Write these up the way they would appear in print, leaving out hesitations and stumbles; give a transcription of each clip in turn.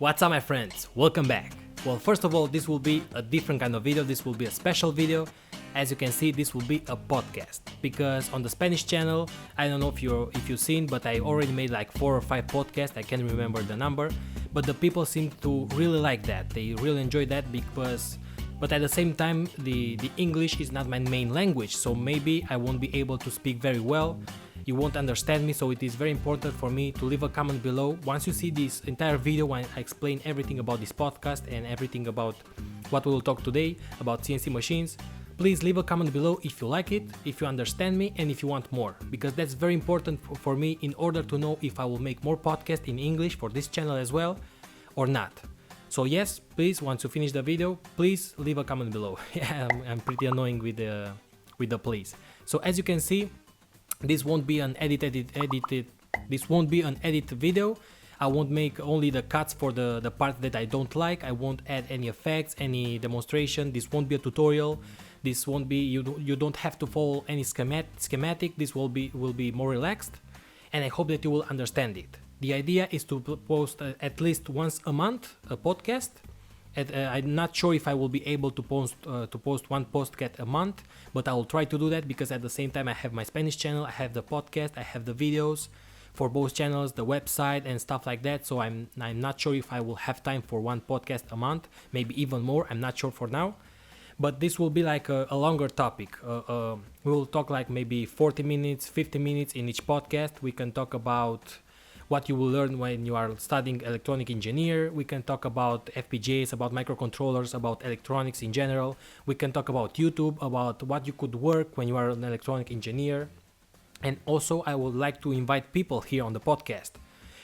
What's up, my friends? Welcome back. Well, first of all, this will be a different kind of video. This will be a special video. As you can see, this will be a podcast because on the Spanish channel, I don't know if you've seen, but I already made like 4 or 5 podcasts. I can't remember the number, but the people seem to really like that. They really enjoy that but at the same time, the English is not my main language, so maybe I won't be able to speak very well. You won't understand me, so it is very important for me to leave a comment below. Once you see this entire video when I explain everything about this podcast and everything about what we will talk today about CNC machines, please leave a comment below if you like it, if you understand me, and if you want more, because that's very important for me in order to know if I will make more podcasts in English for this channel as well or not. So yes, please, once you finish the video, please leave a comment below. Yeah, I'm pretty annoying with the please. So as you can see, this won't be an edited video. I won't make only the cuts for the part that I don't like. I won't add any effects, any demonstration. This won't be a tutorial. This won't be, you don't have to follow any schematic. This will be more relaxed, and I hope that you will understand it. The idea is to post at least once a month a podcast. I'm not sure if I will be able to post one podcast a month, but I will try to do that because at the same time I have my Spanish channel, I have the podcast, I have the videos for both channels, the website and stuff like that. So I'm not sure if I will have time for one podcast a month, maybe even more. I'm not sure for now, but this will be like a longer topic. We will talk like maybe 40 minutes, 50 minutes in each podcast. We can talk about what you will learn when you are studying electronic engineer. We can talk about FPGAs, about microcontrollers, about electronics in general. We can talk about YouTube, about what you could work when you are an electronic engineer. And also I would like to invite people here on the podcast.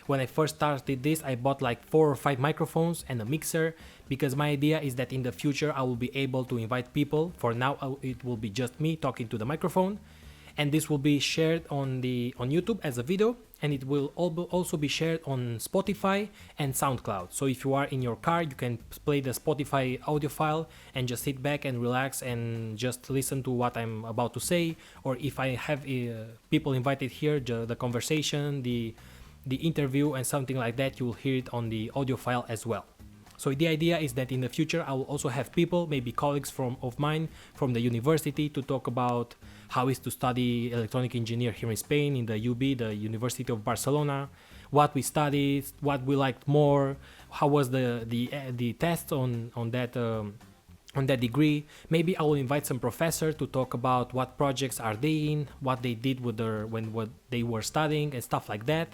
When I first started this, I bought like 4 or 5 microphones and a mixer because my idea is that in the future I will be able to invite people. For now, it will be just me talking to the microphone. And this will be shared on YouTube as a video, and it will also be shared on Spotify and SoundCloud. So if you are in your car, you can play the Spotify audio file and just sit back and relax and just listen to what I'm about to say. Or if I have people invited here, the conversation, the interview and something like that, you will hear it on the audio file as well. So the idea is that in the future I will also have people, maybe colleagues of mine from the university, to talk about how it is to study electronic engineer here in Spain, in the UB, the University of Barcelona, what we studied, what we liked more, how was the test on that degree. Maybe I will invite some professor to talk about what projects are they in, what they did with what they were studying and stuff like that.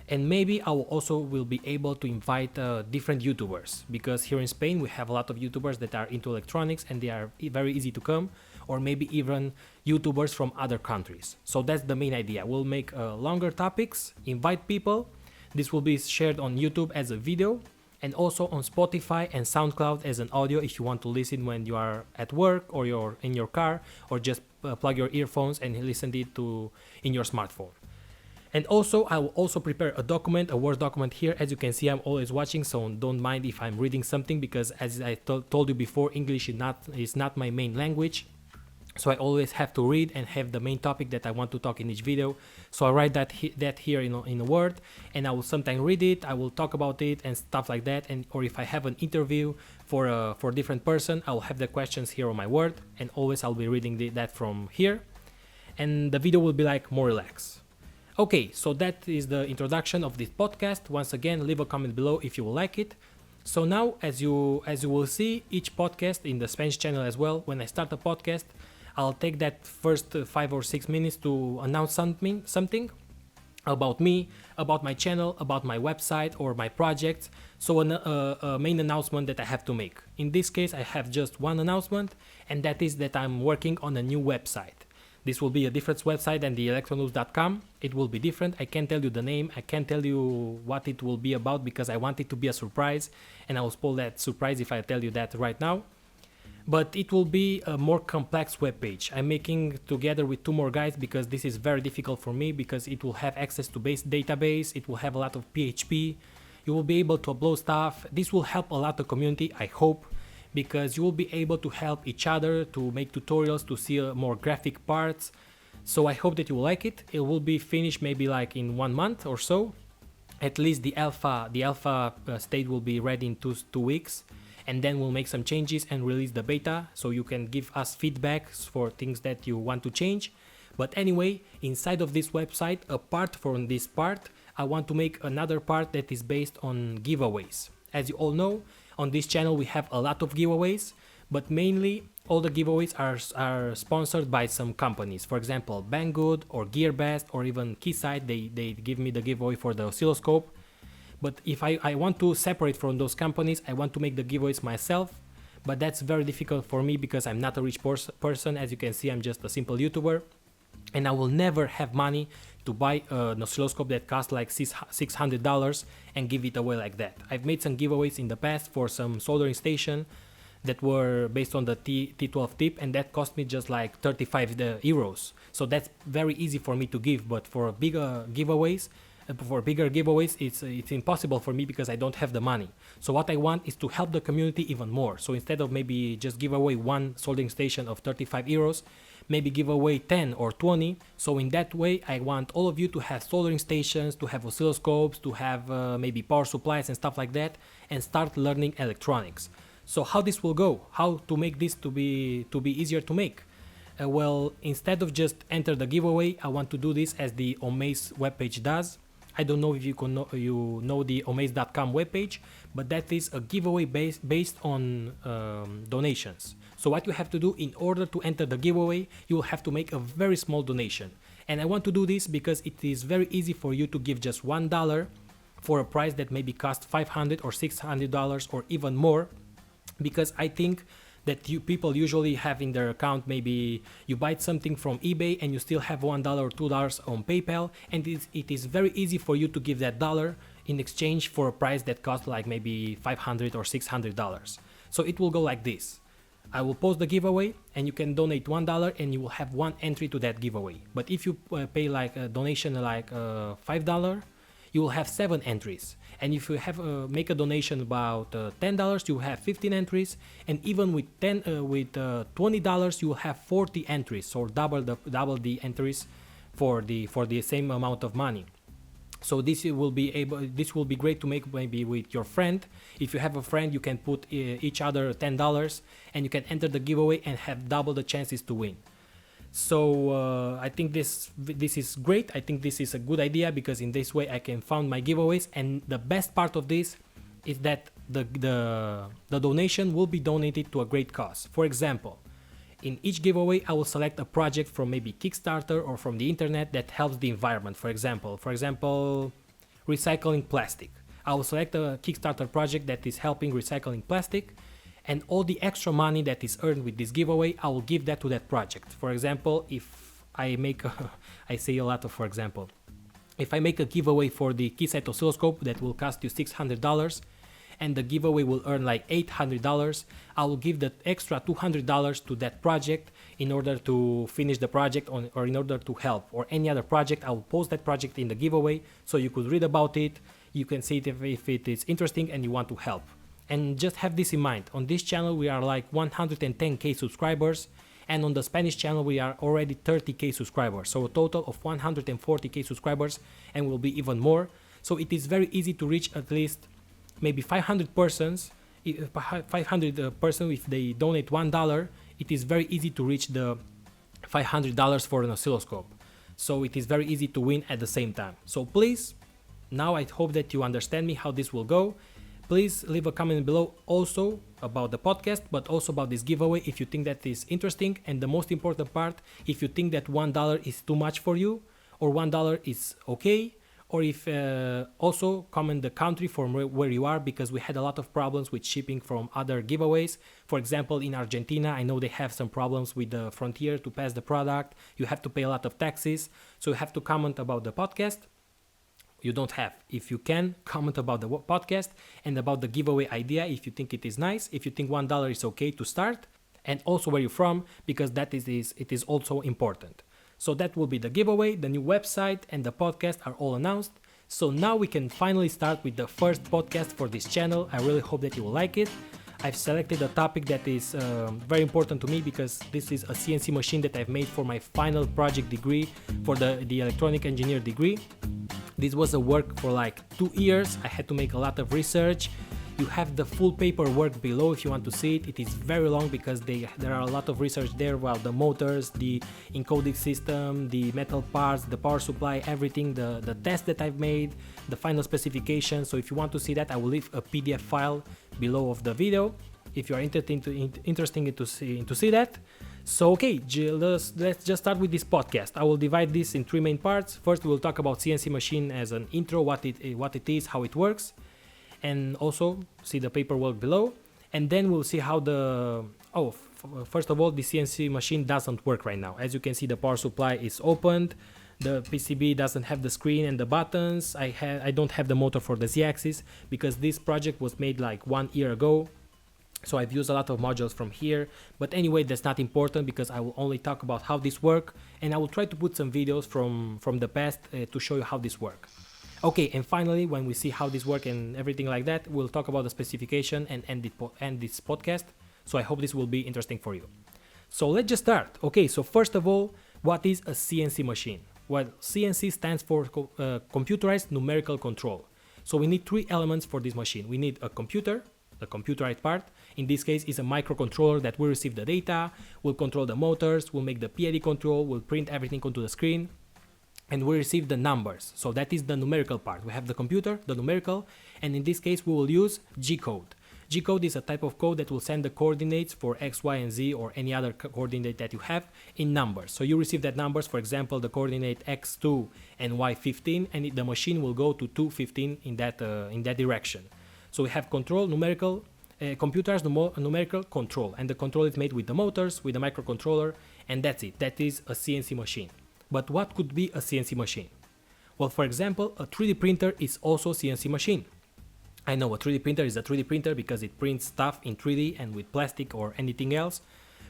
And maybe I will be able to invite different YouTubers, because here in Spain we have a lot of YouTubers that are into electronics and they are very easy to come, or maybe even YouTubers from other countries. So that's the main idea. We'll make longer topics, invite people. This will be shared on YouTube as a video and also on Spotify and SoundCloud as an audio if you want to listen when you are at work or you're in your car, or just plug your earphones and listen to it in your smartphone. And also, I will also prepare a Word document here. As you can see, I'm always watching, so don't mind if I'm reading something, because as I told you before, English is not my main language. So I always have to read and have the main topic that I want to talk in each video. So I write that here in a Word, and I will sometimes read it, I will talk about it and stuff like that. Or if I have an interview for a different person, I will have the questions here on my Word, and always I'll be reading that from here. And the video will be like more relaxed. Okay, so that is the introduction of this podcast. Once again, leave a comment below if you will like it. So now, as you will see, each podcast in the Spanish channel as well, when I start a podcast, I'll take that first 5 or 6 minutes to announce something about me, about my channel, about my website or my projects. So a main announcement that I have to make. In this case, I have just one announcement, and that is that I'm working on a new website. This will be a different website than the Electronoobs.com. It will be different. I can't tell you the name. I can't tell you what it will be about because I want it to be a surprise, and I will spoil that surprise if I tell you that right now. But it will be a more complex web page. I'm making together with 2 more guys because this is very difficult for me, because it will have access to base database. It will have a lot of PHP. You will be able to upload stuff. This will help a lot the community, I hope, because you will be able to help each other to make tutorials, to see more graphic parts. So I hope that you will like it. It will be finished maybe like in 1 month or so. At least the alpha state will be ready in 2 weeks, and then we'll make some changes and release the beta, so you can give us feedback for things that you want to change. But anyway, inside of this website, apart from this part, I want to make another part that is based on giveaways. As you all know, on this channel we have a lot of giveaways, but mainly all the giveaways are sponsored by some companies. For example, Banggood or GearBest or even Keysight, they give me the giveaway for the oscilloscope. But if I want to separate from those companies, I want to make the giveaways myself, but that's very difficult for me because I'm not a rich person. As you can see, I'm just a simple YouTuber, and I will never have money to buy an oscilloscope that costs like $600 and give it away like that. I've made some giveaways in the past for some soldering station that were based on the T12 tip, and that cost me just like 35 euros. So that's very easy for me to give, but for bigger giveaways, it's impossible for me because I don't have the money. So what I want is to help the community even more. So instead of maybe just give away one soldering station of 35 euros, maybe give away 10 or 20. So in that way, I want all of you to have soldering stations, to have oscilloscopes, to have maybe power supplies and stuff like that, and start learning electronics. So how this will go? How to make this to be easier to make? Well, instead of just enter the giveaway, I want to do this as the Omaze webpage does. I don't know if you know the omaze.com webpage, but that is a giveaway based on donations. So what you have to do in order to enter the giveaway, you will have to make a very small donation. And I want to do this because it is very easy for you to give just $1 for a price that maybe costs $500 or $600 or even more, because I think that people usually have in their account, maybe you buy something from eBay and you still have $1 or $2 on PayPal, and it is very easy for you to give that dollar in exchange for a price that costs like maybe $500 or $600. So it will go like this. I will post the giveaway and you can donate $1 and you will have one entry to that giveaway. But if you pay like a donation like $5, you will have 7 entries. And if you have make a donation about $10, you will have 15 entries, and even with $20, you will have 40 entries, so double the entries for the same amount of money. So this will be great to make maybe with your friend. If you have a friend, you can put each other $10 and you can enter the giveaway and have double the chances to win. So I think this is great. I think this is a good idea because in this way I can fund my giveaways, and the best part of this is that the donation will be donated to a great cause. For example, in each giveaway I will select a project from maybe Kickstarter or from the internet that helps the environment. For example, recycling plastic. I will select a Kickstarter project that is helping recycling plastic, and all the extra money that is earned with this giveaway, I will give that to that project. For example, if I make I say a lot of for example, if I make a giveaway for the Keysight oscilloscope that will cost you $600 and the giveaway will earn like $800, I will give that extra $200 to that project in order to finish the project or in order to help, or any other project. I will post that project in the giveaway so you could read about it, you can see it if it is interesting and you want to help. And just have this in mind, on this channel we are like 110k subscribers, and on the Spanish channel we are already 30k subscribers, so a total of 140k subscribers, and will be even more. So it is very easy to reach at least maybe 500 persons if they donate $1. It is very easy to reach the $500 for an oscilloscope, so it is very easy to win at the same time. So please, now I hope that you understand me how this will go. Please leave a comment below also about the podcast, but also about this giveaway if you think that is interesting, and the most important part, if you think that $1 is too much for you or $1 is okay, or if also comment the country from where you are, because we had a lot of problems with shipping from other giveaways. For example, in Argentina, I know they have some problems with the frontier to pass the product. You have to pay a lot of taxes, so you have to comment about the podcast. You don't have. If you can, comment about the podcast and about the giveaway idea if you think it is nice, if you think $1 is okay to start, and also where you're from, because it is also important. So that will be the giveaway. The new website and the podcast are all announced. So now we can finally start with the first podcast for this channel. I really hope that you will like it. I've selected a topic that is very important to me because this is a CNC machine that I've made for my final project degree for the electronic engineer degree. This was a work for like 2 years. I had to make a lot of research. You have the full paperwork below if you want to see it. It is very long because there are a lot of research there about the motors, the encoding system, the metal parts, the power supply, everything, the test that I've made, the final specification. So if you want to see that, I will leave a PDF file below of the video if you are interested to see that. So okay, let's just start with this podcast. I will divide this in 3 main parts. First, we will talk about CNC machine as an intro, what it is, how it works, and also see the paperwork below. And then we'll see how first of all, the CNC machine doesn't work right now. As you can see, the power supply is opened. The PCB doesn't have the screen and the buttons. I don't have the motor for the Z-axis because this project was made like 1 year ago. So I've used a lot of modules from here, but anyway, that's not important because I will only talk about how this works, and I will try to put some videos from the past to show you how this works. Okay, and finally, when we see how this works and everything like that, we'll talk about the specification and end this podcast. So I hope this will be interesting for you. So let's just start. Okay, so first of all, what is a CNC machine? Well, CNC stands for computerized numerical control. So we need 3 elements for this machine. We need a computer, the computerized part. In this case, is a microcontroller that will receive the data, will control the motors, will make the PID control, will print everything onto the screen, and we receive the numbers. So that is the numerical part. We have the computer, the numerical, and in this case we will use G-code. G-code is a type of code that will send the coordinates for X, Y, and Z or any other coordinate that you have in numbers. So you receive that numbers, for example, the coordinate X2 and Y15, and the machine will go to 215 in that direction. So we have control, numerical, computers, numerical control, and the control is made with the motors, with the microcontroller, and that's it. That is a CNC machine. But what could be a CNC machine? Well, for example, a 3D printer is also a CNC machine. I know a 3D printer is a 3D printer because it prints stuff in 3D and with plastic or anything else,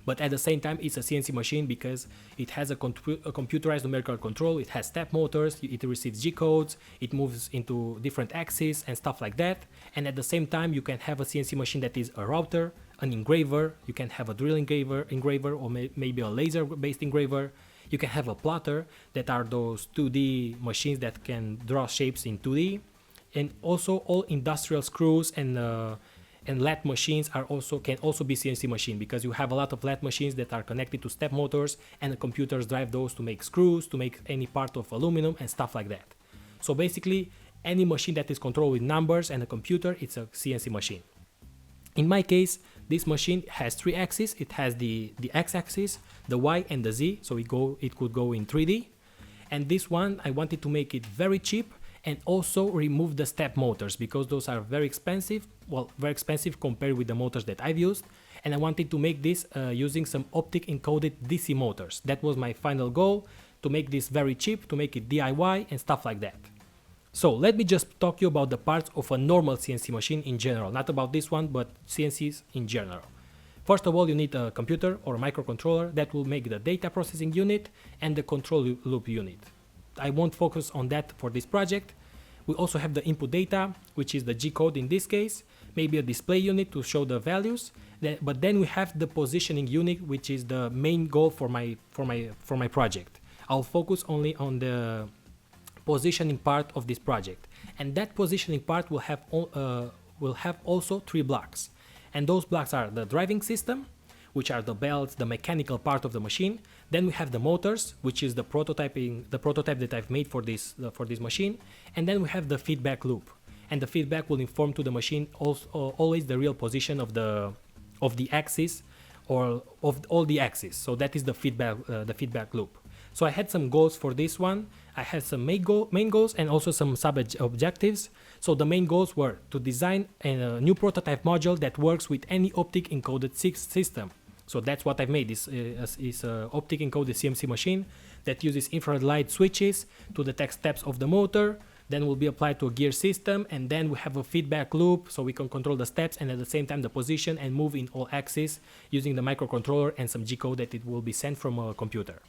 but at the same time it's a CNC machine because it has a computerized numerical control, it has step motors, it receives G-codes, it moves into different axes and stuff like that, and at the same time you can have a CNC machine that is a router, an engraver, you can have a drill engraver or maybe a laser-based engraver. You can have a plotter, that are those 2D machines that can draw shapes in 2D, and also all industrial screws and lathe machines can also be CNC machine because you have a lot of lathe machines that are connected to step motors, and the computers drive those to make screws, to make any part of aluminum and stuff like that. So basically, any machine that is controlled with numbers and a computer, it's a CNC machine. In my case, this machine has 3 axes. It has the x-axis, the y, and the z, so it could go in 3D. And this one, I wanted to make it very cheap and also remove the step motors because those are very expensive, very expensive compared with the motors that I've used. And I wanted to make this using some Optical encoded DC motors. That was my final goal, to make this very cheap, to make it DIY and stuff like that. So let me just talk to you about the parts of a normal CNC machine in general, not about this one, but CNCs in general. First of all, you need a computer or a microcontroller that will make the data processing unit and the control loop unit. I won't focus on that for this project. We also have the input data, which is the G-code in this case, maybe a display unit to show the values, but then we have the positioning unit, which is the main goal for my project. I'll focus only on the positioning part of this project, and that positioning part will have also 3 blocks, and those blocks are the driving system, which are the belts, the mechanical part of the machine. Then we have the motors, which is the prototype that I've made for this machine, and then we have the feedback loop, and the feedback will inform to the machine always the real position of the axis or of all the axes. So that is the feedback loop. So I had some goals for this one. I had some main goals and also some sub-objectives. So the main goals were to design a new prototype module that works with any Optic encoded system. So that's what I've made. This is an Optic encoded CNC machine that uses infrared light switches to detect steps of the motor, then will be applied to a gear system, and then we have a feedback loop so we can control the steps and at the same time the position and move in all axes using the microcontroller and some G-code that it will be sent from a computer.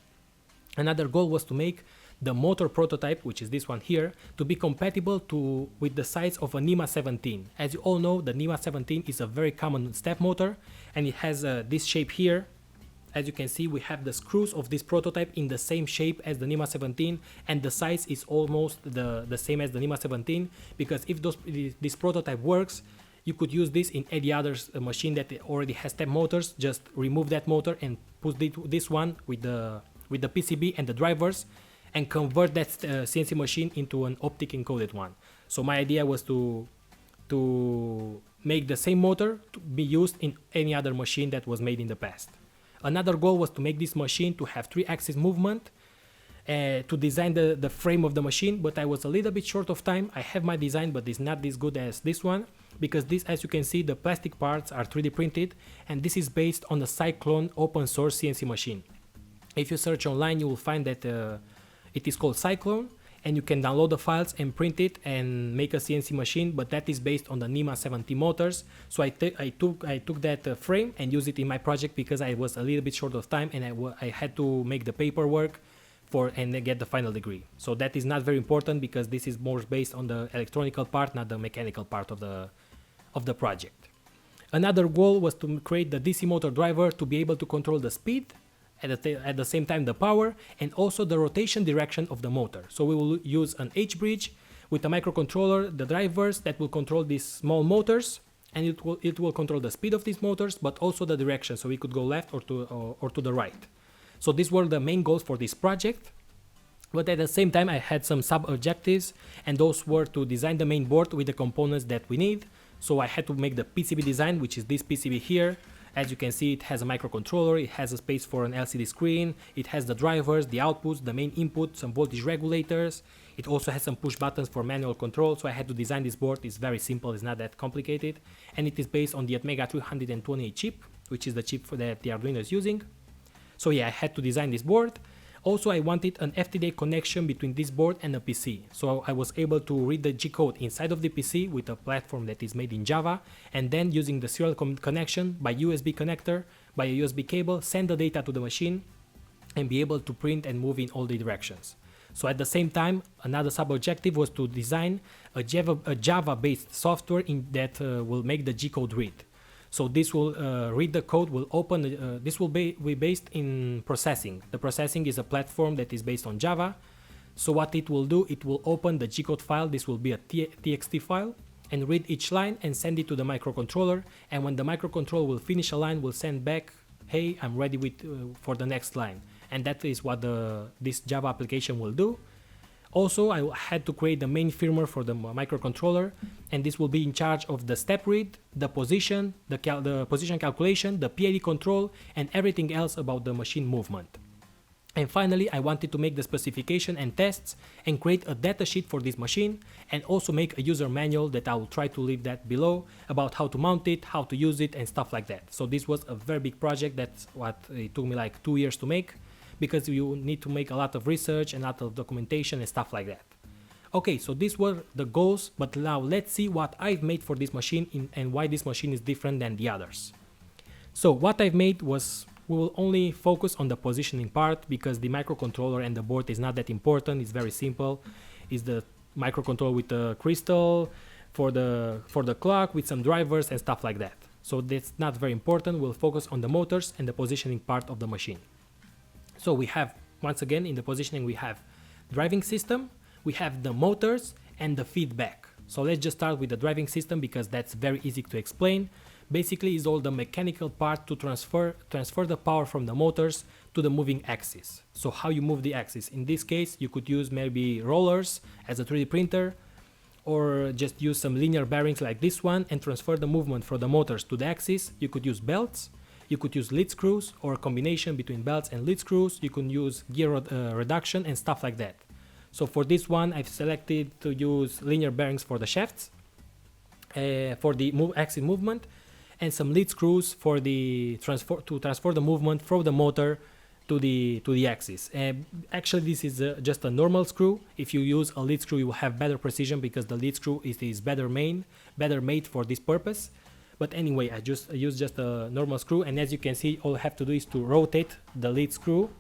Another goal was to make the motor prototype, which is this one here, to be compatible with the size of a NEMA 17. As you all know, the NEMA 17 is a very common step motor, and it has this shape here, As you can see, we have the screws of this prototype in the same shape as the NEMA 17, and the size is almost the same as the NEMA 17, because if this prototype works, you could use this in any other machine that already has step motors. Just remove that motor and put this one with the PCB and the drivers, and convert that CNC machine into an optic encoded one. So my idea was to make the same motor to be used in any other machine that was made in the past. Another goal was to make this machine to have 3-axis movement, to design the frame of the machine, but I was a little bit short of time. I have my design, but it's not as good as this one, because this, as you can see, the plastic parts are 3D printed, and this is based on the Cyclone open source CNC machine. If you search online, you will find that it is called Cyclone, and you can download the files and print it and make a CNC machine, but that is based on the NEMA 70 motors. So I took that frame and used it in my project because I was a little bit short of time, and I had to make the paperwork and get the final degree. So that is not very important because this is more based on the electronical part, not the mechanical part of the project. Another goal was to create the DC motor driver to be able to control the speed, at the same time the power, and also the rotation direction of the motor. So we will use an H-bridge with a microcontroller, the drivers that will control these small motors, and it will control the speed of these motors, but also the direction, so we could go left or to the right. So these were the main goals for this project, but at the same time I had some sub-objectives, and those were to design the main board with the components that we need. So I had to make the PCB design, which is this PCB here. As you can see, it has a microcontroller, it has a space for an LCD screen, it has the drivers, the outputs, the main input, some voltage regulators. It also has some push buttons for manual control, so I had to design this board. It's very simple, it's not that complicated, and it is based on the Atmega 328 chip, which is the chip that the Arduino is using. So yeah, I had to design this board. Also, I wanted an FTDA connection between this board and a PC. So I was able to read the G code inside of the PC with a platform that is made in Java, and then using the serial connection by USB connector, by a USB cable, send the data to the machine and be able to print and move in all the directions. So at the same time, another sub-objective was to design a Java-based software that will make the G code read. So this will read the code, will open, this will be based in processing. The processing is a platform that is based on Java. So what it will do, it will open the G-code file, this will be a TXT file, and read each line and send it to the microcontroller. And when the microcontroller will finish a line, will send back, hey, I'm ready for the next line. And that is what this Java application will do. Also, I had to create the main firmware for the microcontroller, and this will be in charge of the step read, the position, the position calculation, the PID control, and everything else about the machine movement. And finally, I wanted to make the specification and tests and create a datasheet for this machine, and also make a user manual that I will try to leave that below about how to mount it, how to use it, and stuff like that. So this was a very big project. That's what it took me like 2 years to make, because you need to make a lot of research and a lot of documentation and stuff like that. Okay, so these were the goals, but now let's see what I've made for this machine and why this machine is different than the others. So what I've made was, we will only focus on the positioning part because the microcontroller and the board is not that important. It's very simple. It's the microcontroller with the crystal for the clock with some drivers and stuff like that. So that's not very important. We'll focus on the motors and the positioning part of the machine. So we have, once again, in the positioning, we have driving system, we have the motors and the feedback. So let's just start with the driving system because that's very easy to explain. Basically, is all the mechanical part to transfer the power from the motors to the moving axis. So how you move the axis. In this case, you could use maybe rollers as a 3D printer, or just use some linear bearings like this one and transfer the movement from the motors to the axis. You could use belts. You could use lead screws or a combination between belts and lead screws. You can use gear reduction and stuff like that. So for this one, I've selected to use linear bearings for the shafts, for the axis movement, and some lead screws for the transfer the movement from the motor to the axis. Actually, this is just a normal screw. If you use a lead screw, you will have better precision because the lead screw is better made for this purpose. But anyway, I use just a normal screw, and as you can see, all I have to do is to rotate the lead screw,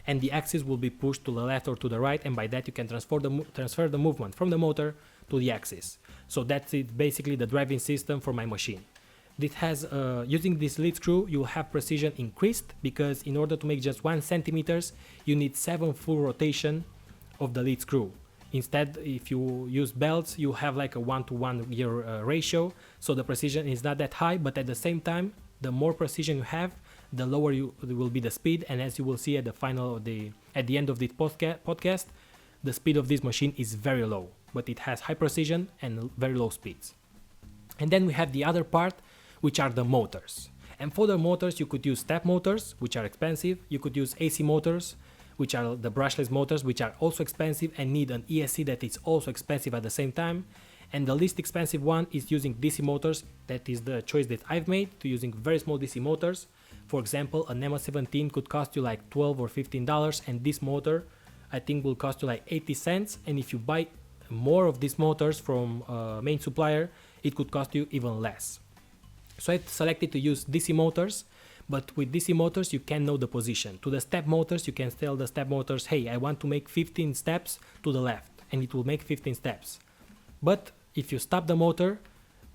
and the axis will be pushed to the left or to the right, and by that you can transfer the movement from the motor to the axis. So that's it, basically the driving system for my machine. This has using this lead screw, you will have precision increased, because in order to make just 1 centimeters, you need 7 full rotation of the lead screw. Instead, if you use belts, you have like a 1-to-1 gear ratio, so the precision is not that high, but at the same time, the more precision you have, the lower will be the speed. And as you will see at the end of this podcast, the speed of this machine is very low, but it has high precision and very low speeds. And then we have the other part, which are the motors. And for the motors, you could use step motors, which are expensive. You could use AC motors, which are the brushless motors, which are also expensive and need an ESC that is also expensive at the same time. And the least expensive one is using DC motors. That is the choice that I've made, to using very small DC motors. For example, a NEMA 17 could cost you like $12 or $15, and this motor I think will cost you like 80 cents. And if you buy more of these motors from a main supplier, it could cost you even less. So I selected to use DC motors, but with DC motors you can know the position. To the step motors, you can tell the step motors, hey, I want to make 15 steps to the left, and it will make 15 steps. But if you stop the motor,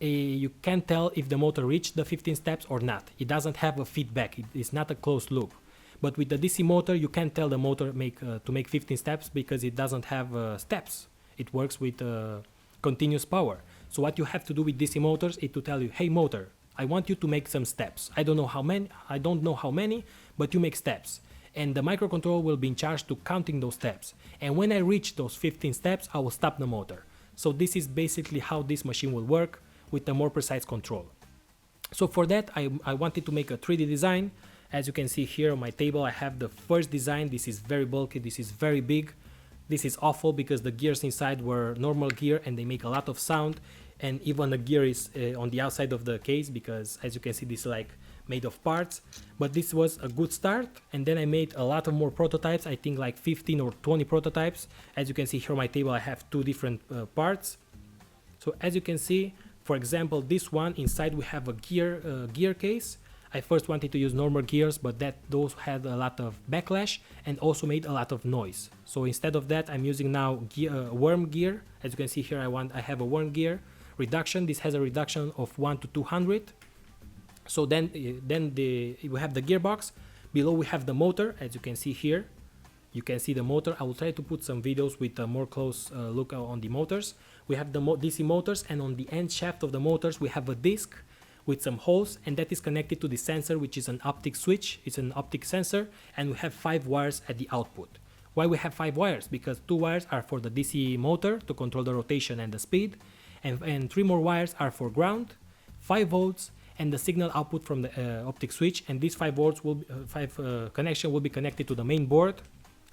you can't tell if the motor reached the 15 steps or not. It doesn't have a feedback, it is not a closed loop. But with the DC motor, you can't tell the motor to make 15 steps, because it doesn't have steps. It works with continuous power. So what you have to do with DC motors is to tell you, hey motor, I want you to make some steps. I don't know how many, but you make steps. And the microcontroller will be in charge to counting those steps. And when I reach those 15 steps, I will stop the motor. So this is basically how this machine will work with a more precise control. So for that, I wanted to make a 3D design. As you can see here on my table, I have the first design. This is very bulky, this is very big. This is awful because the gears inside were normal gear and they make a lot of sound. And even the gear is on the outside of the case, because as you can see, this is like made of parts. But this was a good start, and then I made a lot of more prototypes. I think like 15 or 20 prototypes. As you can see here on my table, I have 2 different parts. So as you can see, for example, this one inside we have a gear case. I first wanted to use normal gears, but those had a lot of backlash and also made a lot of noise. So instead of that, I'm using now worm gear. As you can see here, I have a worm gear reduction. This has a reduction of 1 to 200. So then we have the gearbox. Below we have the motor. As you can see here, you can see the motor. I will try to put some videos with a more close look on the motors. We have the DC motors, and on the end shaft of the motors we have a disc with some holes, and that is connected to the sensor, which is an optic switch. It's an optic sensor, and we have 5 wires at the output. Why we have 5 wires? Because 2 wires are for the DC motor to control the rotation and the speed, and 3 more wires are for ground, 5 volts, and the signal output from the optic switch. And these 5 volts connection will be connected to the main board.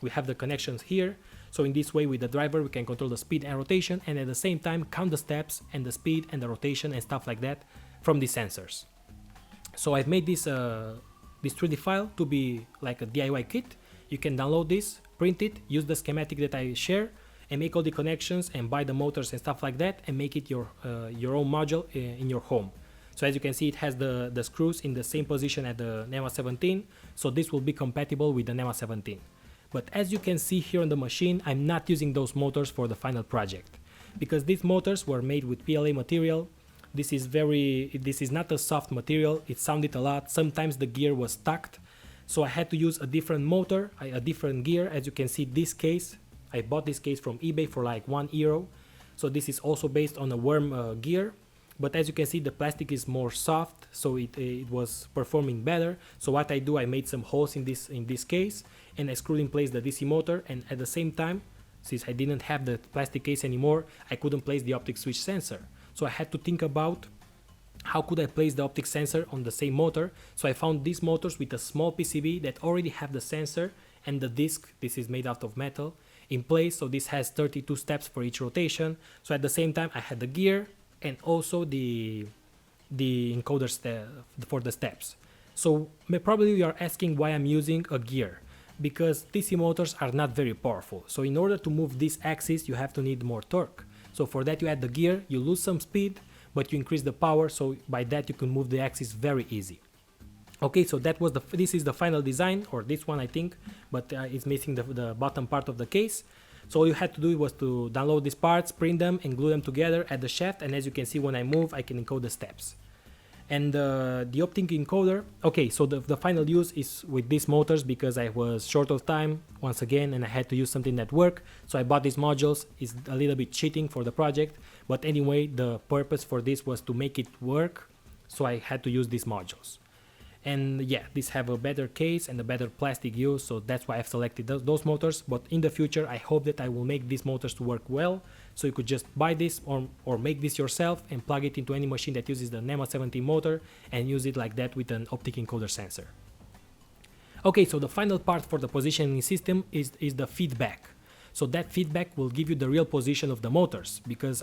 We have the connections here. So in this way, with the driver, we can control the speed and rotation, and at the same time count the steps and the speed and the rotation and stuff like that from the sensors. So I've made this 3D file to be like a DIY kit. You can download this, print it, use the schematic that I share, and make all the connections and buy the motors and stuff like that, and make it your own module in your home. So as you can see, it has the screws in the same position as the NEMA 17, so this will be compatible with the NEMA 17. But as you can see here on the machine, I'm not using those motors for the final project, because these motors were made with PLA material. This is not a soft material. It sounded a lot. Sometimes the gear was stuck, so I had to use a different motor, a different gear. As you can see, this case, I bought this case from eBay for like €1. So this is also based on a worm gear, but as you can see, the plastic is more soft, so it was performing better. So what I do, I made some holes in this case, and I screwed in place the DC motor, and at the same time, since I didn't have the plastic case anymore, I couldn't place the optic switch sensor. So I had to think about how could I place the optic sensor on the same motor. So I found these motors with a small PCB that already have the sensor and the disc. This is made out of metal in place. So this has 32 steps for each rotation. So at the same time, I had the gear and also the encoder for the steps. So probably you are asking why I'm using a gear, because DC motors are not very powerful. So in order to move this axis, you have to need more torque. So for that, you add the gear, you lose some speed, but you increase the power. So by that, you can move the axis very easy. Okay, so this is the final design, or this one I think, but it's missing the bottom part of the case. So all you had to do was to download these parts, print them, and glue them together at the shaft. And as you can see, when I move, I can encode the steps. And the optic encoder, okay, so the final use is with these motors because I was short of time once again and I had to use something that worked. So I bought these modules. It's a little bit cheating for the project, but anyway, the purpose for this was to make it work, so I had to use these modules. And yeah, these have a better case and a better plastic use, so that's why I've selected those motors. But in the future, I hope that I will make these motors to work well, so you could just buy this or make this yourself and plug it into any machine that uses the NEMA 17 motor and use it like that with an optic encoder sensor. Okay, so the final part for the positioning system is the feedback. So that feedback will give you the real position of the motors, because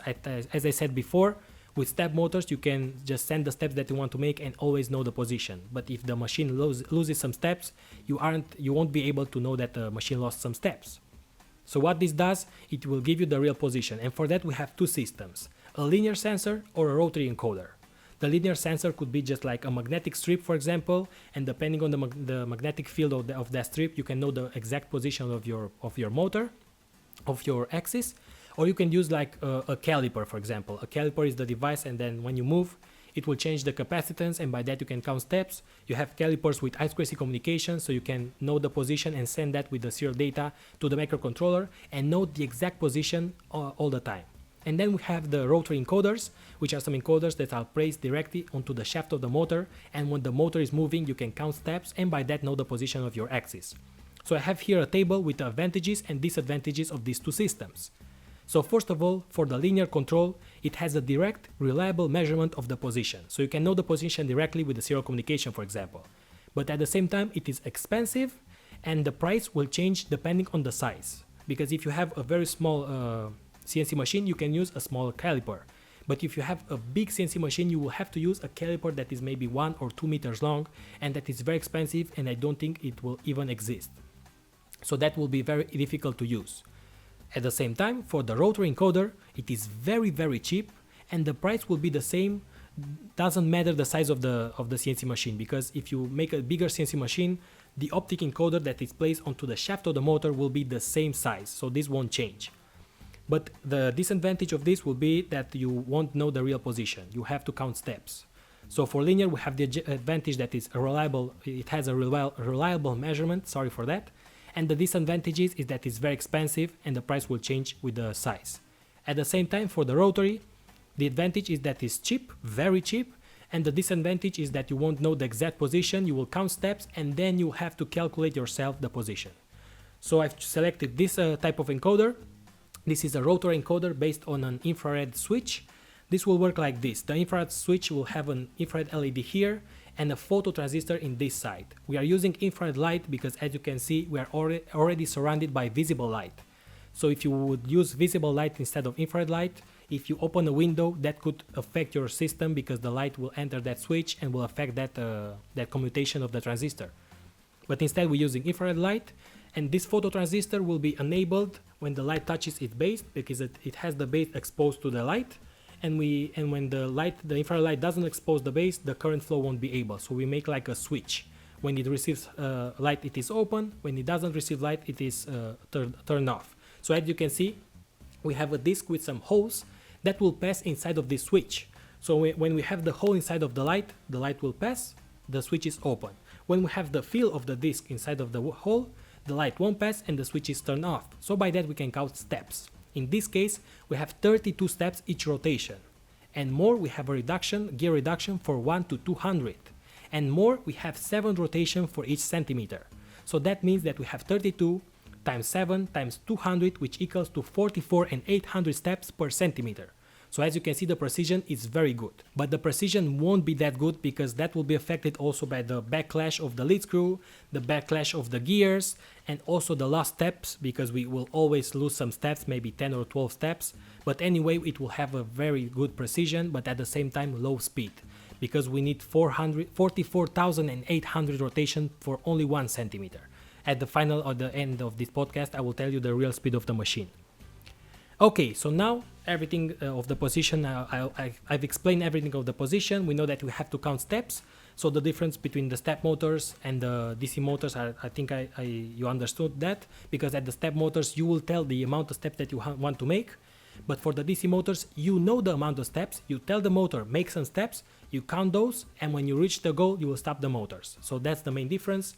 as I said before, with step motors, you can just send the steps that you want to make and always know the position. But if the machine loses some steps, you won't be able to know that the machine lost some steps. So what this does, it will give you the real position. And for that, we have two systems, a linear sensor or a rotary encoder. The linear sensor could be just like a magnetic strip, for example, and depending on the magnetic field of that strip, you can know the exact position of your motor, of your axis. Or you can use like a caliper, for example. A caliper is the device, and then when you move, it will change the capacitance, and by that you can count steps. You have calipers with I2C communication, so you can know the position and send that with the serial data to the microcontroller and know the exact position all the time. And then we have the rotary encoders, which are some encoders that are placed directly onto the shaft of the motor, and when the motor is moving, you can count steps and by that know the position of your axis. So I have here a table with the advantages and disadvantages of these two systems. So first of all, for the linear control, it has a direct, reliable measurement of the position. So you can know the position directly with the serial communication, for example. But at the same time, it is expensive and the price will change depending on the size. Because if you have a very small CNC machine, you can use a small caliper. But if you have a big CNC machine, you will have to use a caliper that is maybe 1 or 2 meters long, and that is very expensive, and I don't think it will even exist. So that will be very difficult to use. At the same time, for the rotary encoder, it is very, very cheap, and the price will be the same. Doesn't matter the size of the CNC machine, because if you make a bigger CNC machine, the optic encoder that is placed onto the shaft of the motor will be the same size, so this won't change. But the disadvantage of this will be that you won't know the real position. You have to count steps. So for linear, we have the advantage that it's reliable. It has a reliable measurement. Sorry for that. And the disadvantages is that it's very expensive and the price will change with the size. At the same time, for the rotary, the advantage is that it's cheap, very cheap, and the disadvantage is that you won't know the exact position. You will count steps and then you have to calculate yourself the position. So I've selected this type of encoder. This is a rotary encoder based on an infrared switch. This will work like this. The infrared switch will have an infrared LED here and a photo transistor in this side. We are using infrared light because, as you can see, we are already surrounded by visible light. So if you would use visible light instead of infrared light, if you open a window, that could affect your system because the light will enter that switch and will affect that commutation of the transistor. But instead we're using infrared light, and this photo transistor will be enabled when the light touches its base because it has the base exposed to the light. And when the infrared light doesn't expose the base, the current flow won't be able. So we make like a switch. When it receives light, it is open. When it doesn't receive light, it is turned off. So as you can see, we have a disc with some holes that will pass inside of this switch. So when we have the hole inside of the light will pass, the switch is open. When we have the fill of the disc inside of the hole, the light won't pass and the switch is turned off. So by that we can count steps. In this case, we have 32 steps each rotation. And more, we have a gear reduction for 1 to 200. And more, we have 7 rotation for each centimeter. So that means that we have 32 times 7 times 200, which equals to 44 and 800 steps per centimeter. So as you can see, the precision is very good. But the precision won't be that good because that will be affected also by the backlash of the lead screw, the backlash of the gears, and also the lost steps, because we will always lose some steps, maybe 10 or 12 steps. But anyway, it will have a very good precision, but at the same time low speed, because we need 44,800 rotation for only 1 centimeter. At the final or the end of this podcast, I will tell you the real speed of the machine. Okay, so now everything of the position, I've explained everything of the position. We know that we have to count steps. So the difference between the step motors and the DC motors, I think you understood that, because at the step motors, you will tell the amount of steps that you want to make. But for the DC motors, you know the amount of steps, you tell the motor make some steps, you count those, and when you reach the goal, you will stop the motors. So that's the main difference,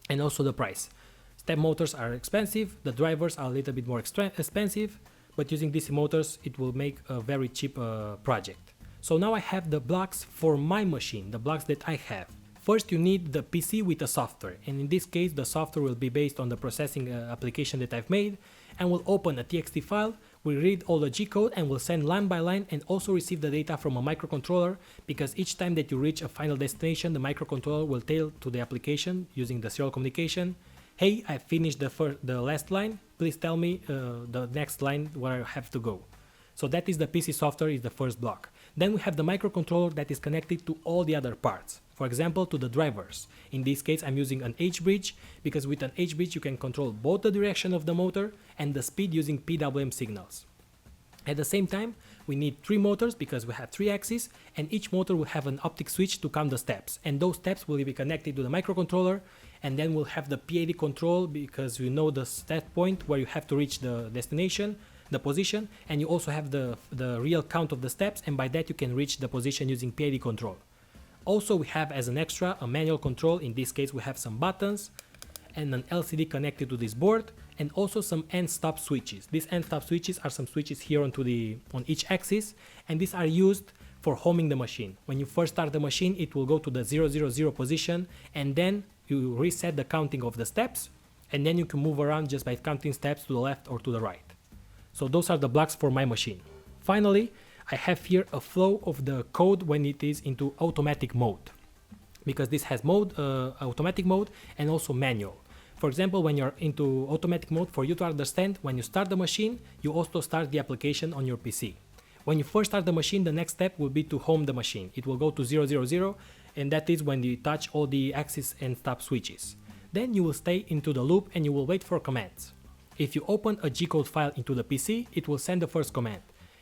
and also the price. Step motors are expensive, the drivers are a little bit more expensive, but using DC motors, it will make a very cheap project. So now I have the blocks for my machine, the blocks that I have. First, you need the PC with the software, and in this case, the software will be based on the processing application that I've made, and will open a TXT file, will read all the G code, and will send line by line, and also receive the data from a microcontroller, because each time that you reach a final destination, the microcontroller will tell to the application using the serial communication, hey, I finished the last line, please tell me the next line where I have to go. So that is the PC software, is the first block. Then we have the microcontroller that is connected to all the other parts. For example, to the drivers. In this case, I'm using an H-bridge, because with an H-bridge you can control both the direction of the motor and the speed using PWM signals. At the same time, we need 3 motors because we have 3 axes, and each motor will have an optic switch to count the steps. And those steps will be connected to the microcontroller, and then we'll have the PID control because you know the set point where you have to reach the destination, the position, and you also have the real count of the steps, and by that you can reach the position using PID control. Also, we have as an extra a manual control. In this case, we have some buttons and an LCD connected to this board, and also some end-stop switches. These end-stop switches are some switches here on each axis, and these are used for homing the machine. When you first start the machine, it will go to the 000 position, and then you reset the counting of the steps, and then you can move around just by counting steps to the left or to the right. So those are the blocks for my machine. Finally, I have here a flow of the code when it is into automatic mode, because this has mode, automatic mode, and also manual. For example, when you're into automatic mode, for you to understand, when you start the machine, you also start the application on your PC. When you first start the machine, the next step will be to home the machine. It will go to 000, and that is when you touch all the axis and stop switches. Then you will stay into the loop and you will wait for commands. If you open a G-code file into the PC, it will send the first command.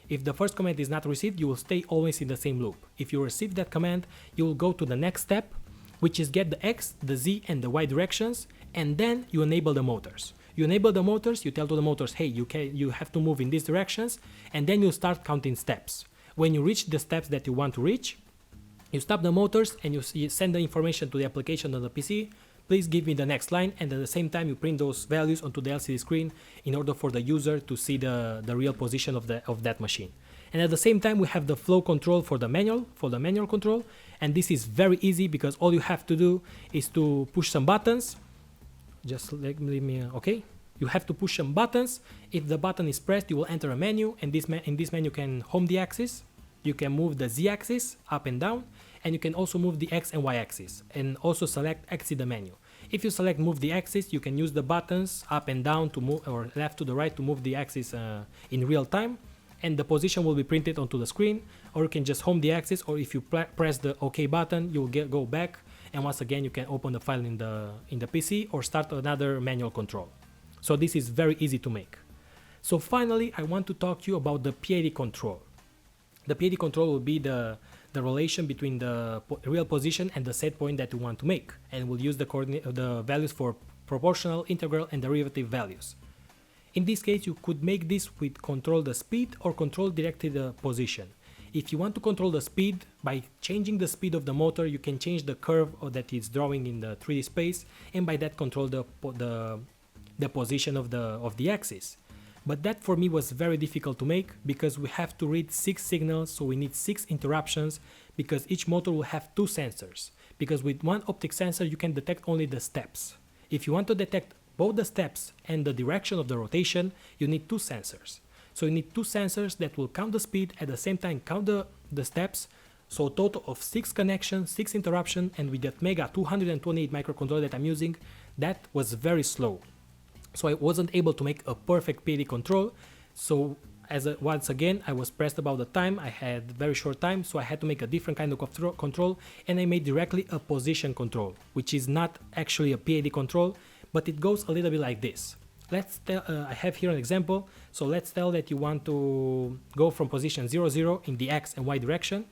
If the first command is not received, you will stay always in the same loop. If you receive that command, you will go to the next step, which is get the X, the Z, and the Y directions, and then you enable the motors. You enable the motors, you tell to the motors, hey, you have to move in these directions, and then you start counting steps. When you reach the steps that you want to reach, you stop the motors and you send the information to the application on the PC, please give me the next line, and at the same time you print those values onto the LCD screen in order for the user to see the real position of that machine. And at the same time we have the flow control for the manual control, and this is very easy because all you have to do is to push some buttons. Just leave me, okay? You have to push some buttons. If the button is pressed, you will enter a menu, and in this menu you can home the axis, you can move the Z axis up and down, and you can also move the X and Y axis, and also select exit the menu. If you select move the axis, you can use the buttons up and down to move, or left to the right to move the axis in real time, and the position will be printed onto the screen. Or you can just home the axis, or if you press the OK button, you will go back, and once again you can open the file in the PC or start another manual control. So this is very easy to make. So finally, I want to talk to you about the PID control. The PID control will be the relation between the real position and the set point that you want to make, and we'll use the values for proportional, integral, and derivative values. In this case, you could make this with control the speed or control directly the position. If you want to control the speed, by changing the speed of the motor, you can change the curve that it's drawing in the 3D space, and by that control the position of the axis. But that for me was very difficult to make because we have to read 6 signals, so we need 6 interruptions, because each motor will have 2 sensors. Because with one optic sensor you can detect only the steps. If you want to detect both the steps and the direction of the rotation, you need 2 sensors. So you need 2 sensors that will count the speed, at the same time count the steps. So a total of 6 connections, 6 interruptions, and with that Mega 228 microcontroller that I'm using, that was very slow. So I wasn't able to make a perfect PID control. So once again, I was pressed about the time. I had very short time, so I had to make a different kind of control, and I made directly a position control, which is not actually a PID control, but it goes a little bit like this. Let's tell, I have here an example. So let's tell that you want to go from position 00 in the X and Y direction.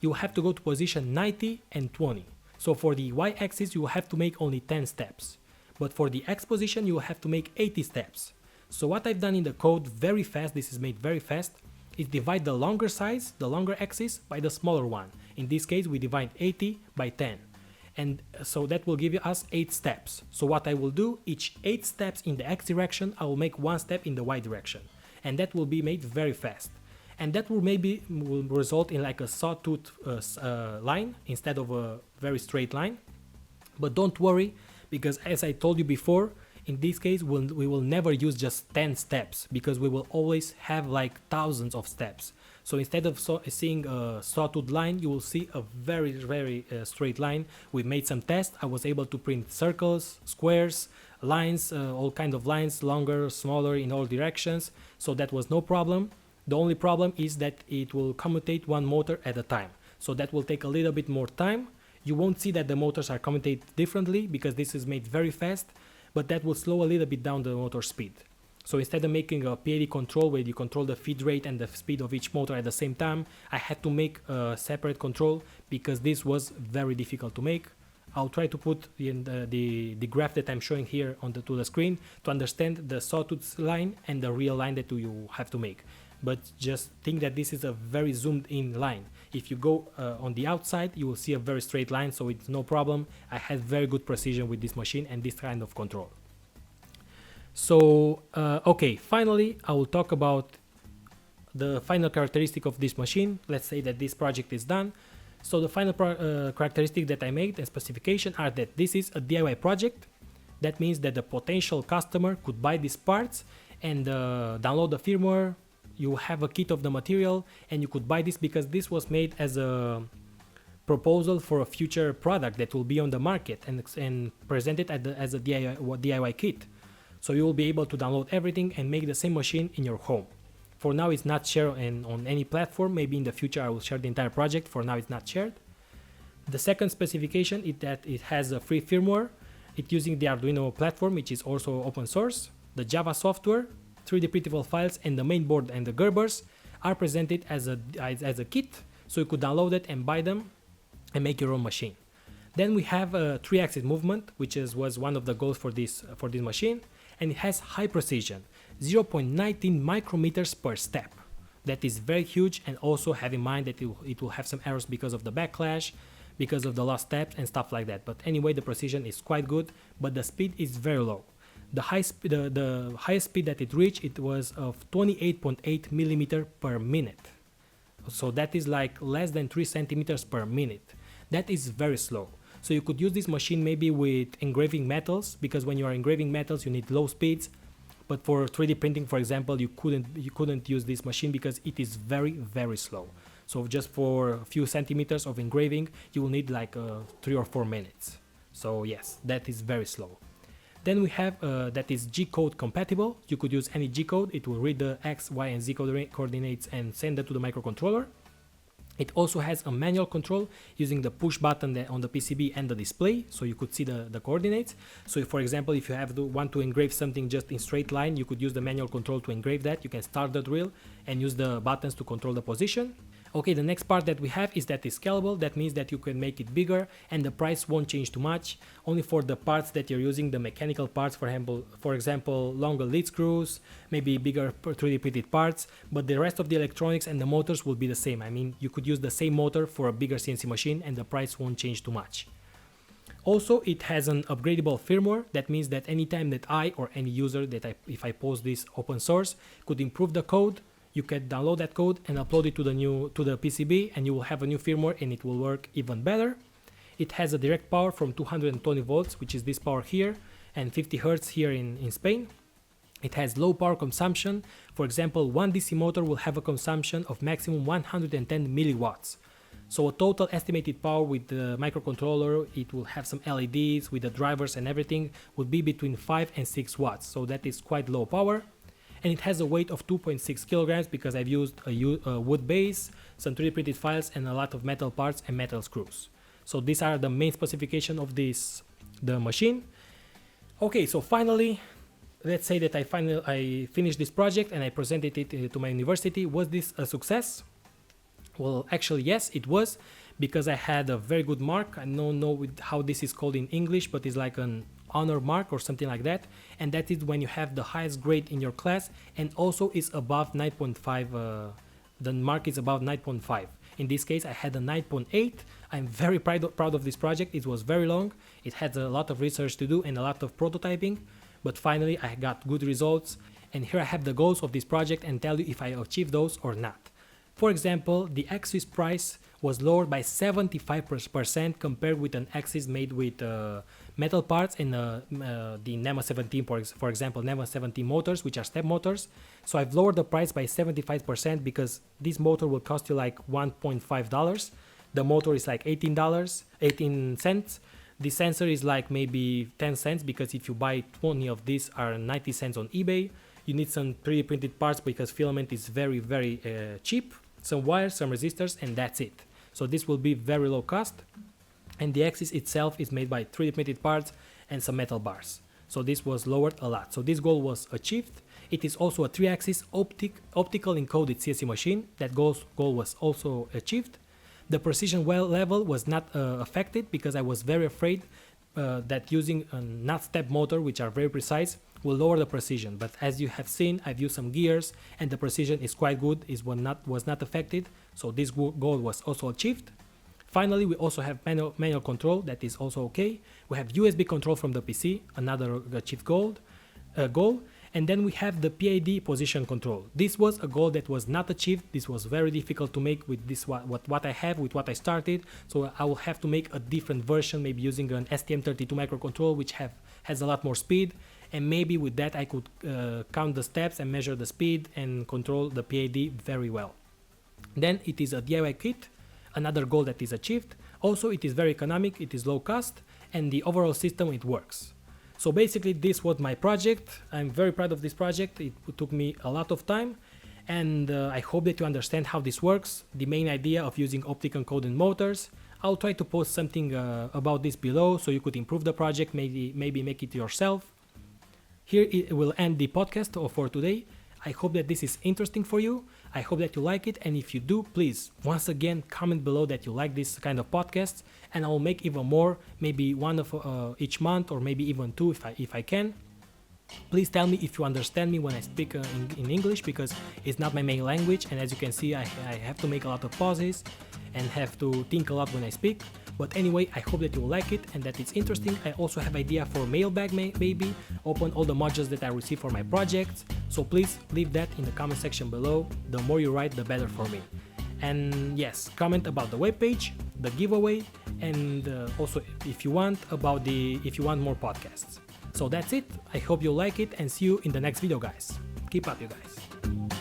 You have to go to position 90 and 20. So for the Y axis, you will have to make only 10 steps. But for the X position, you will have to make 80 steps. So what I've done in the code very fast, this is made very fast, is divide the longer size, the longer axis, by the smaller one. In this case, we divide 80 by 10. And so that will give us 8 steps. So what I will do, each 8 steps in the X direction, I will make 1 step in the Y direction. And that will be made very fast. And that will result in like a sawtooth line instead of a very straight line. But don't worry, because as I told you before, in this case we will never use just 10 steps, because we will always have like thousands of steps. So instead of seeing a sawtooth line, you will see a very straight line. We made some tests. I was able to print circles, squares, lines, all kind of lines, longer, smaller, in all directions. So that was no problem. The only problem is that it will commutate one motor at a time. So that will take a little bit more time. You won't see that the motors are commutated differently because this is made very fast, but that will slow a little bit down the motor speed. So instead of making a PID control where you control the feed rate and the speed of each motor at the same time, I had to make a separate control because this was very difficult to make. I'll try to put in the graph that I'm showing here to the screen to understand the sawtooth line and the real line that you have to make. But just think that this is a very zoomed in line. If you go on the outside, you will see a very straight line, so it's no problem. I had very good precision with this machine and this kind of control. So, okay, finally, I will talk about the final characteristic of this machine. Let's say that this project is done. So the final characteristic that I made and specification are that this is a DIY project. That means that the potential customer could buy these parts and download the firmware. You have a kit of the material and you could buy this because this was made as a proposal for a future product that will be on the market and presented as a DIY kit. So you will be able to download everything and make the same machine in your home. For now it's not shared on any platform. Maybe in the future I will share the entire project. For now it's not shared. The second specification is that it has a free firmware. It's using the Arduino platform, which is also open source. The Java software, 3D printable files, and the main board and the Gerbers are presented as a kit, so you could download it and buy them and make your own machine. Then we have a 3-axis movement, which was one of the goals for this machine, and it has high precision, 0.19 micrometers per step. That is very huge, and also have in mind that it will have some errors because of the backlash, because of the lost steps and stuff like that. But anyway, the precision is quite good, but the speed is very low. The highest speed that it reached, it was of 28.8 millimeter per minute. So that is like less than 3 centimeters per minute. That is very slow. So you could use this machine maybe with engraving metals, because when you are engraving metals you need low speeds. But for 3D printing, for example, you couldn't use this machine because it is very slow. So just for a few centimeters of engraving, you will need like 3 or 4 minutes. So yes, that is very slow. Then we have that is G-code compatible. You could use any G-code. It will read the X, Y, and Z coordinates and send that to the microcontroller. It also has a manual control using the push button on the PCB and the display, so you could see the coordinates. So for example, if you want to engrave something just in straight line, you could use the manual control to engrave that. You can start the drill and use the buttons to control the position. Okay, the next part that we have is that it's scalable. That means that you can make it bigger and the price won't change too much. Only for the parts that you're using, the mechanical parts, for example, longer lead screws, maybe bigger 3D printed parts, but the rest of the electronics and the motors will be the same. I mean, you could use the same motor for a bigger CNC machine and the price won't change too much. Also, it has an upgradable firmware. That means that anytime that I or any user if I post this open source could improve the code, you can download that code and upload it to the PCB, and you will have a new firmware and it will work even better. It has a direct power from 220 volts, which is this power here, and 50 Hertz here in Spain. It has low power consumption. For example, one DC motor will have a consumption of maximum 110 milliwatts. So a total estimated power with the microcontroller, it will have some LEDs with the drivers and everything, would be between 5 and 6 watts. So that is quite low power. And it has a weight of 2.6 kilograms because I've used a wood base, some 3D printed files, and a lot of metal parts and metal screws. So these are the main specification of the machine. Okay, so finally, let's say that I finished this project and I presented it to my university. Was this a success? Well, actually, yes, it was, because I had a very good mark. I don't know how this is called in English, but it's like an honor mark or something like that, and that is when you have the highest grade in your class and also is above 9.5. The mark is about 9.5. In this case, I had a 9.8. I'm very proud of this project. It was very long. It had a lot of research to do and a lot of prototyping, but finally I got good results. And here I have the goals of this project and tell you if I achieved those or not. For example, the axis price was lowered by 75% compared with an axis made with metal parts in the NEMA 17, for example, NEMA 17 motors, which are step motors. So I've lowered the price by 75% because this motor will cost you like $1.5. The motor is like $18 cents. The sensor is like maybe 10 cents because if you buy 20 of these are 90 cents on eBay. You need some 3D printed parts because filament is very, very cheap. Some wires, some resistors, and that's it. So this will be very low cost. And the axis itself is made by 3D printed parts and some metal bars. So this was lowered a lot. So this goal was achieved. It is also a 3-axis optical encoded CNC machine. That goal was also achieved. The precision level was not affected because I was very afraid that using a not step motor, which are very precise, will lower the precision. But as you have seen, I've used some gears and the precision is quite good, was not affected. So this goal was also achieved. Finally, we also have manual control, that is also okay. We have USB control from the PC, another achieved goal. And then we have the PID position control. This was a goal that was not achieved. This was very difficult to make with this what I have, with what I started. So I will have to make a different version, maybe using an STM32 microcontroller, which has a lot more speed. And maybe with that I could count the steps and measure the speed and control the PID very well. Then it is a DIY kit, another goal that is achieved. Also, it is very economic, it is low cost, and the overall system, it works. So basically this was my project. I'm very proud of this project. It took me a lot of time, and I hope that you understand how this works, the main idea of using optical encoded motors. I'll try to post something about this below so you could improve the project, maybe make it yourself. Here it will end the podcast for today. I hope that this is interesting for you. I hope that you like it, and if you do, please once again comment below that you like this kind of podcasts, and I will make even more, maybe one of each month or maybe even two if I can. Please tell me if you understand me when I speak in English, because it's not my main language, and as you can see I have to make a lot of pauses and have to think a lot when I speak. But anyway, I hope that you will like it and that it's interesting. I also have idea for mailbag, maybe open all the modules that I receive for my projects. So please leave that in the comment section below. The more you write, the better for me. And yes, comment about the webpage, the giveaway, and also if you want more podcasts. So that's it. I hope you like it and see you in the next video, guys. Keep up, you guys.